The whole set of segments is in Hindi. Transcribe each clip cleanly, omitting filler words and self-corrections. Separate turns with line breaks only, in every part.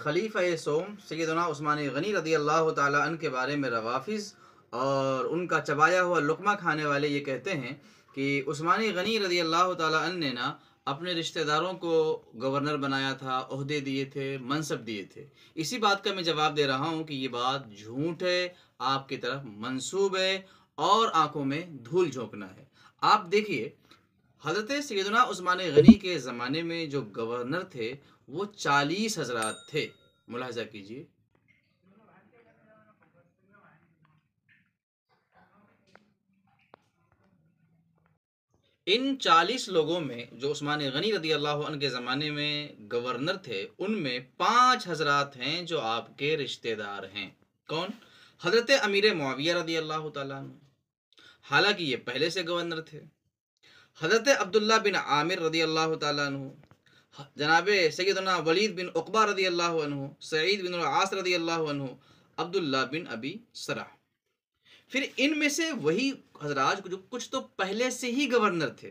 खलीफा सोम सैयदना उस्मान गनी रदी अल्लाह ताला अन्हु के बारे में रवाफिज़ और उनका चबाया हुआ लुक़मा खाने वाले ये कहते हैं कि उस्मान गनी रदी अल्लाह ताला अन्हु ने ना अपने रिश्तेदारों को गवर्नर बनाया था, ओहदे दिए थे, मनसब दिए थे। इसी बात का मैं जवाब दे रहा हूँ कि ये बात झूठ है, आपकी तरफ मंसूब है और आँखों में धूल झोंकना है। आप देखिए, हज़रत सैयदना उस्मान गनी के ज़माने में जो गवर्नर थे, वो 40 हज़रात थे। मुलाहिज़ा कीजिए। इन 40 लोगों में जो उस्मान गनी रदी अल्लाह अन्हु के ज़माने में गवर्नर थे, उनमें 5 हज़रात हैं जो आपके रिश्तेदार हैं। कौन? हज़रत अमीर मुआविया रदी अल्लाह ताला अन्हु, हालाँकि ये पहले से गवर्नर थे। हज़रत अब्दुल्ला बिन आमिर रदी अल्लाह ताला अन्हु, जनाबे सैयदना वलीद बिन उक़बा रदी अल्लाह अन्हु, सईद बिन आस रदी अल्लाह अन्हु, अब्दुल्ला बिन अबी सरा। फिर इनमें से वही हजरात जो कुछ तो पहले से ही गवर्नर थे।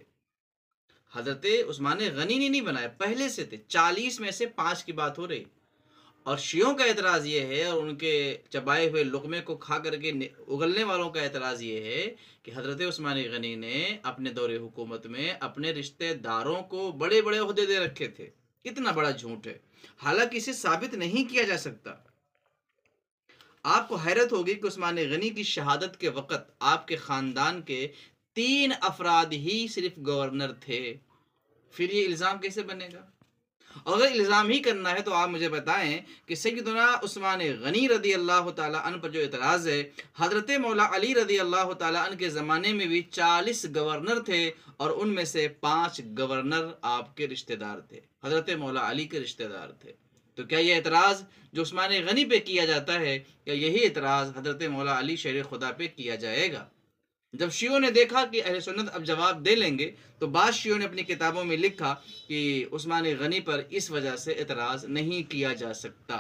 हजरत उस्मान गनी ने नहीं बनाए, पहले से थे। 40 में से 5 की बात हो रही। और शियों का एतराज़ ये है और उनके चबाए हुए लुक़मे को खा करके उगलने वालों का एतराज़ ये है कि हज़रत उस्मान गनी ने अपने दौरे हुकूमत में अपने रिश्तेदारों को बड़े बड़े ओहदे दे रखे थे। कितना बड़ा झूठ है, हालांकि इसे साबित नहीं किया जा सकता। आपको हैरत होगी कि उस्मान गनी की शहादत के वक़्त आपके ख़ानदान के 3 अफराद ही सिर्फ गवर्नर थे। फिर ये इल्ज़ाम कैसे बनेगा? अगर इल्ज़ाम ही करना है तो आप मुझे बताएं कि सैयदना उस्मान गनी रदी अल्लाह ताला अन्हु पर जो एतराज़ है, हज़रत मौला अली रदी अल्लाह ताला अन्हु के ज़माने में भी 40 गवर्नर थे और उनमें से 5 गवर्नर आपके रिश्तेदार थे, हज़रत मौला अली के रिश्तेदार थे। तो क्या ये एतराज़ जो उस्मान गनी पे किया जाता है, क्या यही एतराज़ हज़रत मौला अली शेर खुदा पे किया जाएगा? जब शियों ने देखा कि अहले सुन्नत अब जवाब दे लेंगे, तो बाद शियों ने अपनी किताबों में लिखा कि उस्मान गनी पर इस वजह से एतराज़ नहीं किया जा सकता।